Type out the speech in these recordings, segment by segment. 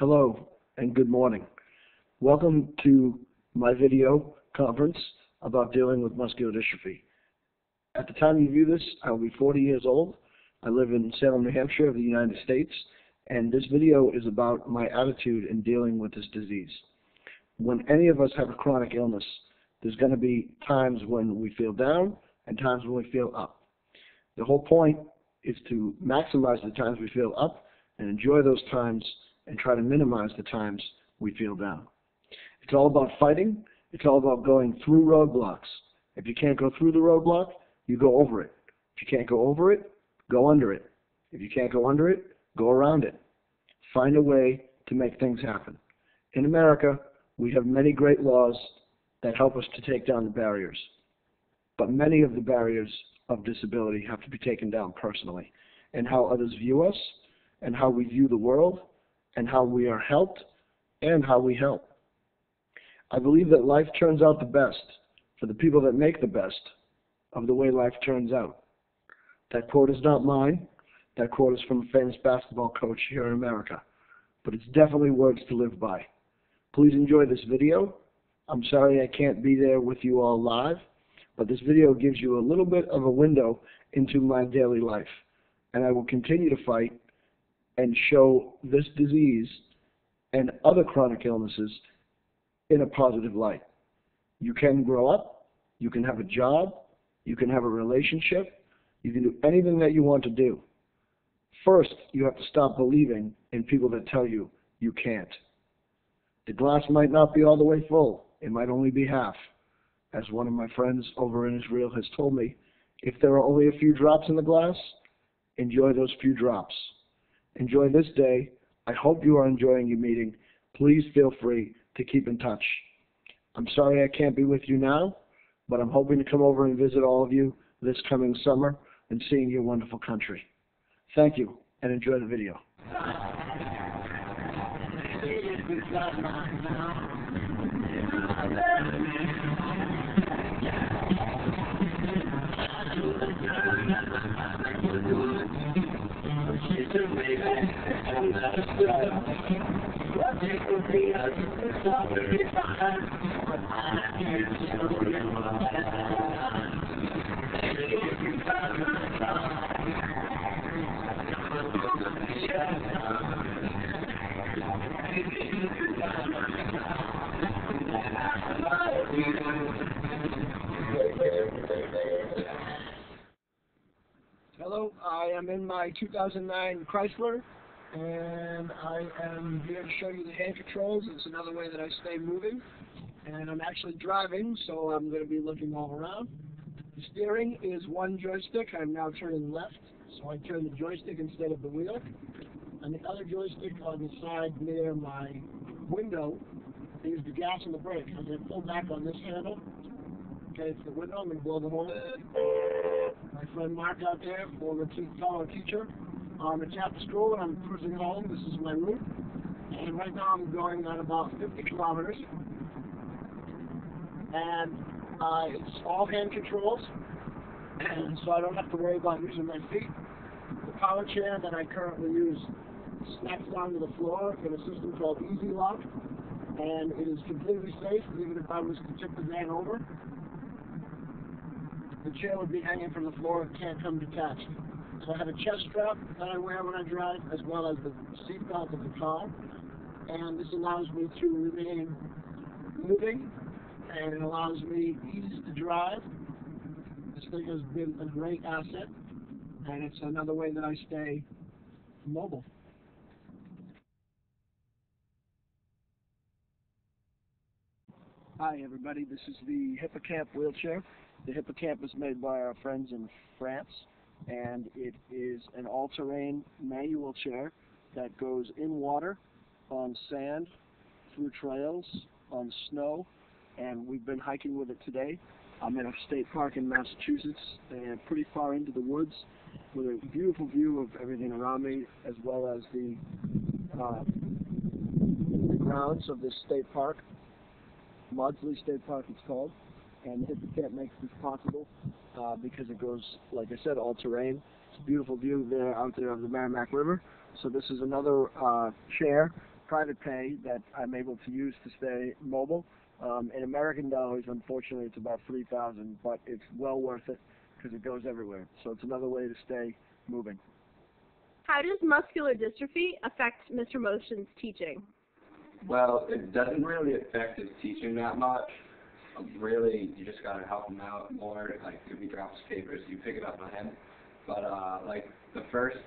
Hello and good morning. Welcome to my video conference about dealing with muscular dystrophy. At the time you view this, I will be 40 years old. I live in Salem, New Hampshire of the United States, and this video is about my attitude in dealing with this disease. When any of us have a chronic illness, there's going to be times when we feel down and times when we feel up. The whole point is to maximize the times we feel up and enjoy those times and try to minimize the times we feel down. It's all about fighting. It's all about going through roadblocks. If you can't go through the roadblock, you go over it. If you can't go over it, go under it. If you can't go under it, go around it. Find a way to make things happen. In America, we have many great laws that help us to take down the barriers. But many of the barriers of disability have to be taken down personally, and how others view us, and how we view the world, and how we are helped, and how we help. I believe that life turns out the best for the people that make the best of the way life turns out. That quote is not mine. That quote is from a famous basketball coach here in America. But it's definitely words to live by. Please enjoy this video. I'm sorry I can't be there with you all live, but this video gives you a little bit of a window into my daily life. And I will continue to fight and show this disease and other chronic illnesses in a positive light. You can grow up, you can have a job, you can have a relationship, you can do anything that you want to do. First, you have to stop believing in people that tell you you can't. The glass might not be all the way full, it might only be half. As one of my friends over in Israel has told me, if there are only a few drops in the glass, enjoy those few drops. Enjoy this day. I hope you are enjoying your meeting. Please feel free to keep in touch. I'm sorry I can't be with you now, but I'm hoping to come over and visit all of you this coming summer and seeing your wonderful country. Thank you, and enjoy the video. Hello, I am in my 2009 Chrysler, and I am here to show you the hand controls. It's another way that I stay moving, and I'm actually driving, so I'm going to be looking all around. The steering is one joystick. I'm now turning left, so I turn the joystick instead of the wheel. And the other joystick on the side near my window is the gas and the brake. I'm going to pull back on this handle. Okay, it's the window. I'm going to blow the horn. My friend Mark out there, former fellow teacher, at chapter school, and I'm cruising home. This is my route. And right now I'm going at about 50 kilometers. And it's all hand controls, and so I don't have to worry about using my feet. The power chair that I currently use snaps down to the floor in a system called Easy Lock, and it is completely safe, even if I was to tip the van over. The chair would be hanging from the floor and can't come detached. So I have a chest strap that I wear when I drive, as well as the seat belt of the car, and this allows me to remain moving, and it allows me ease to drive. This thing has been a great asset, and it's another way that I stay mobile. Hi everybody, this is the Hippocampal wheelchair. The Hippocamp is made by our friends in France, and it is an all-terrain manual chair that goes in water, on sand, through trails, on snow, and we've been hiking with it today. I'm in a state park in Massachusetts, and pretty far into the woods, with a beautiful view of everything around me, as well as the grounds of this state park. Maudsley State Park it's called, and the Hippocamp makes this possible because it goes, like I said, all terrain. It's a beautiful view there out there of the Merrimack River. So this is another chair private pay that I'm able to use to stay mobile. In American dollars, unfortunately, it's about $3,000, but it's well worth it because it goes everywhere. So it's another way to stay moving. How does muscular dystrophy affect Mr. Moeschen's teaching? Well, it doesn't really affect his teaching that much. Really, you just gotta help him out more. Like, if he drops papers, you pick it up on him. But, like, the first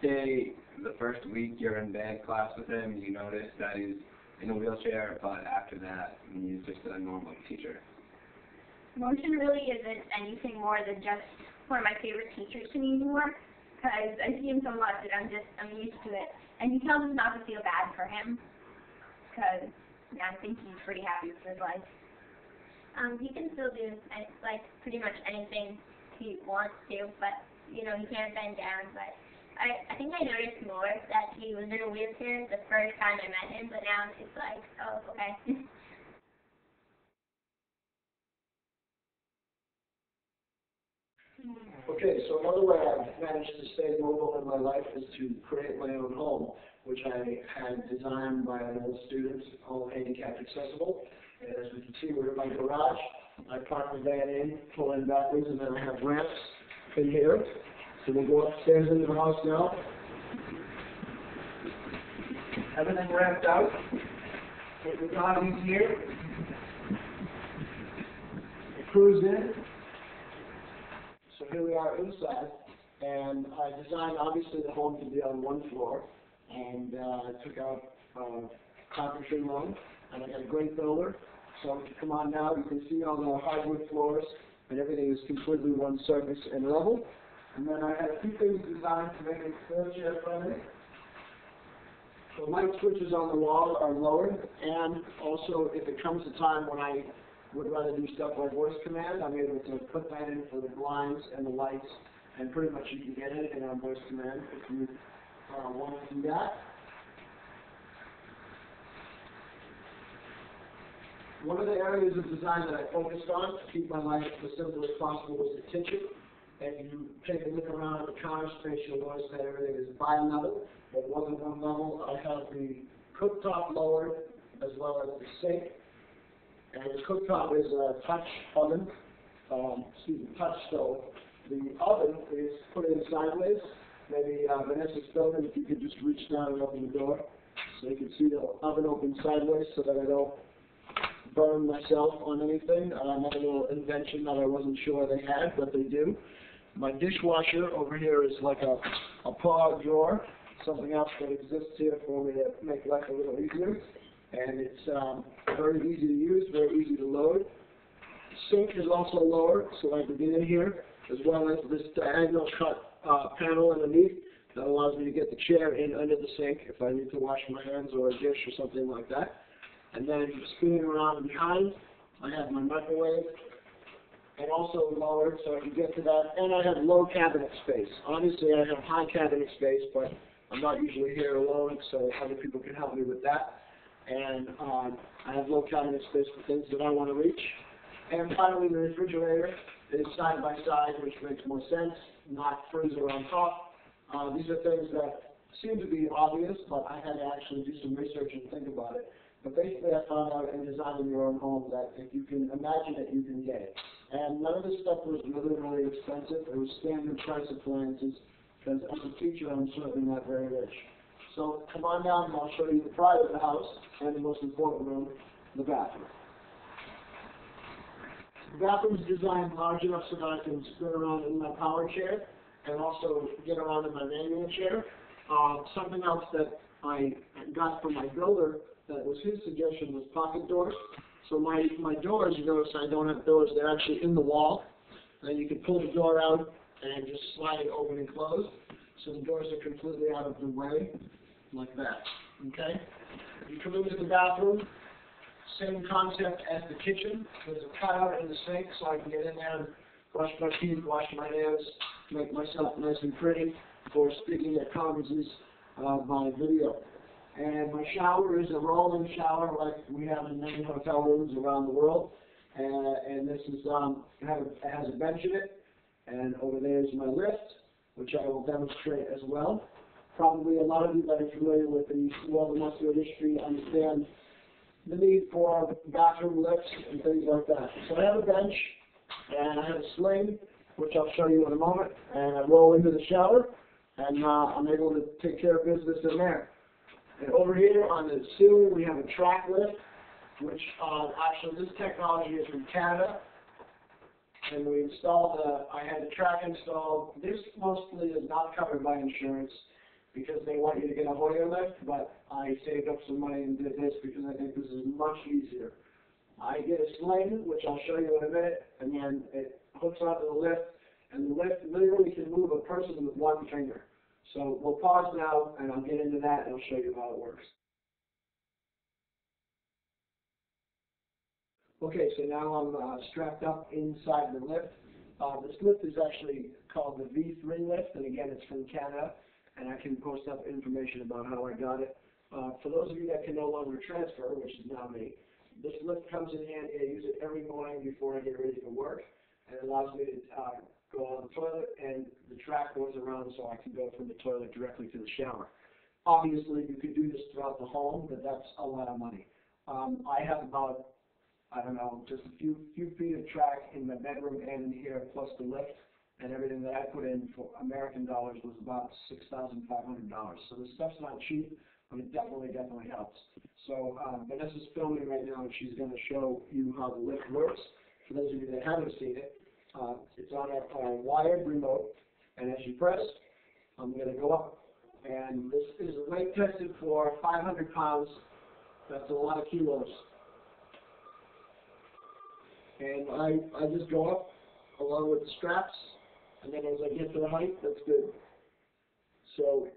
week you're in band class with him, you notice that he's in a wheelchair, but after that, he's just a normal teacher. Motion really isn't anything more than just one of my favorite teachers to me anymore, because I see him so much that I'm used to it. And he tells us not to feel bad for him, because I think he's pretty happy with his life. He can still do like pretty much anything he wants to, but he can't bend down. But I think I noticed more that he was in a wheelchair the first time I met him, but now it's like, oh, okay. Okay, so another way I've managed to stay mobile in my life is to create my own home, which I had designed by an old student, all handicap accessible. And as we can see, we're in my garage. I park the van in, pull in backwards, and then I have ramps in here. So we'll go upstairs into the house now. Everything ramped out. Get the bodies here. We cruise in. So here we are inside, and I designed obviously the home to be on one floor, and I took out carpentry loan, and I got a great builder. So if you come on now, you can see all the hardwood floors, and everything is completely one surface and level. And then I had a few things designed to make it wheelchair friendly. The light switches on the wall are lowered, and also if it comes a time when I would rather do stuff like voice command, I'm able to put that in for the blinds and the lights, and pretty much you can get anything on voice command if you want to do that. One of the areas of design that I focused on to keep my life as simple as possible was the kitchen. And you take a look around at the counter space, you'll notice that everything is bi-level. It wasn't one level. I have the cooktop lowered as well as the sink. And the cooktop is a touch oven, touch stove. The oven is put in sideways. Maybe Vanessa's building, if you could just reach down and open the door so you can see the oven open sideways so that I don't burn myself on anything. Another little invention that I wasn't sure they had, but they do. My dishwasher over here is like a pull-out drawer, something else that exists here for me to make life a little easier. And it's very easy to use, very easy to load. The sink is also lower, so I can get in here, as well as this diagonal cut panel underneath that allows me to get the chair in under the sink if I need to wash my hands or a dish or something like that. And then spinning around behind, I have my microwave, and also lowered so I can get to that. And I have low cabinet space. Obviously, I have high cabinet space, but I'm not usually here alone, so other people can help me with that. And I have low cabinet space for things that I want to reach. And finally, the refrigerator is side by side, which makes more sense, not freezer on top. These are things that seem to be obvious, but I had to actually do some research and think about it. But basically, I found out in designing your own home that if you can imagine it, you can get it. And none of this stuff was really, really expensive. It was standard price appliances, because as a teacher, I'm certainly not very rich. So come on down, and I'll show you the pride of the house, and the most important room, the bathroom. The bathroom is designed large enough so that I can spin around in my power chair, and also get around in my manual chair. Something else that I got from my builder that was his suggestion was pocket doors. So my doors, you notice I don't have doors, they're actually in the wall. And you can pull the door out and just slide it open and close. So the doors are completely out of the way, like that. Okay? You come into the bathroom, same concept as the kitchen. There's a cutout in the sink so I can get in there and brush my teeth, wash my hands, make myself nice and pretty for speaking at conferences by video. And my shower is a rolling shower like we have in many hotel rooms around the world. And this is it has a bench in it. And over there is my lift, which I will demonstrate as well. probably a lot of you that are familiar with the world of muscular dystrophy understand the need for bathroom lifts and things like that. So I have a bench, and I have a sling, which I'll show you in a moment, and I roll into the shower, and I'm able to take care of business in there. And over here on the ceiling, we have a track lift, which actually this technology is from Canada. And we installed, I had the track installed. This mostly is not covered by insurance because they want you to get a Hoyer lift, but I saved up some money and did this because I think this is much easier. I get a sling, which I'll show you in a minute, and then it hooks onto the lift, and the lift literally can move a person with one finger. So we'll pause now, and I'll get into that, and I'll show you how it works. Okay, so now I'm strapped up inside the lift. This lift is actually called the V3 lift, and again, it's from Canada, and I can post up information about how I got it. For those of you that can no longer transfer, which is now me, this lift comes in handy. I use it every morning before I get ready for work, and it allows me to go on the toilet, and the track goes around so I can go from the toilet directly to the shower. Obviously, you could do this throughout the home, but that's a lot of money. I have about, I don't know, just a few feet of track in my bedroom and in here, plus the lift, and everything that I put in for American dollars was about $6,500. So this stuff's not cheap, but it definitely helps. So Vanessa's filming right now, and she's going to show you how the lift works. For those of you that haven't seen it, it's on a wired remote, and as you press, I'm going to go up. And this is weight tested for 500 pounds. That's a lot of kilos. And I just go up along with the straps, and then as I get to the height, that's good. So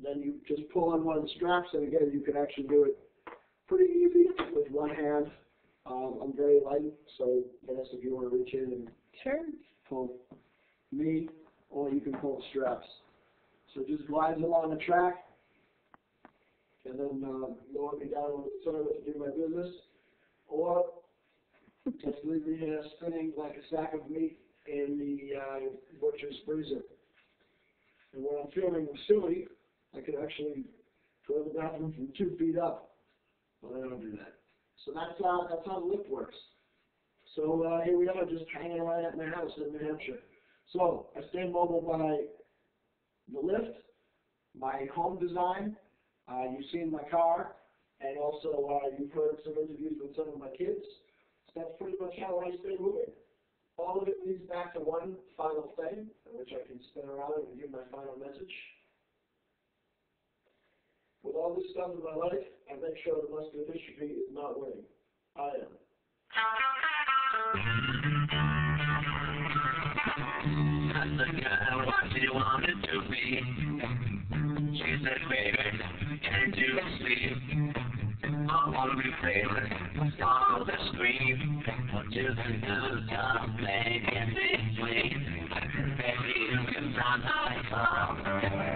then you just pull on one of the straps, and again, you can actually do it pretty easy with one hand. I'm very light, so Vanessa, if you want to reach in and pull me, or you can pull the straps. So it just glides along the track, and then lower me down on the toilet to do my business, or just leave me here spinning like a sack of meat in the butcher's freezer. And when I'm filming with Suey, I can actually go to the bathroom from 2 feet up. Well, I don't do that. So that's how the lift works. So here we are, just hanging around at my house in New Hampshire. So I stay mobile by the lift, my home design. You've seen my car, and also you've heard some interviews with some of my kids. So that's pretty much how I stay moving. All of it leads back to one final thing, which I can spin around and give my final message. With all this stuff in my life, I make sure that muscular dystrophy is not winning. I am. That's the girl what she wanted to be. She said, baby, can't you see? I want to be famous on the screen. What you can do is just make it between. Baby, you can run my car.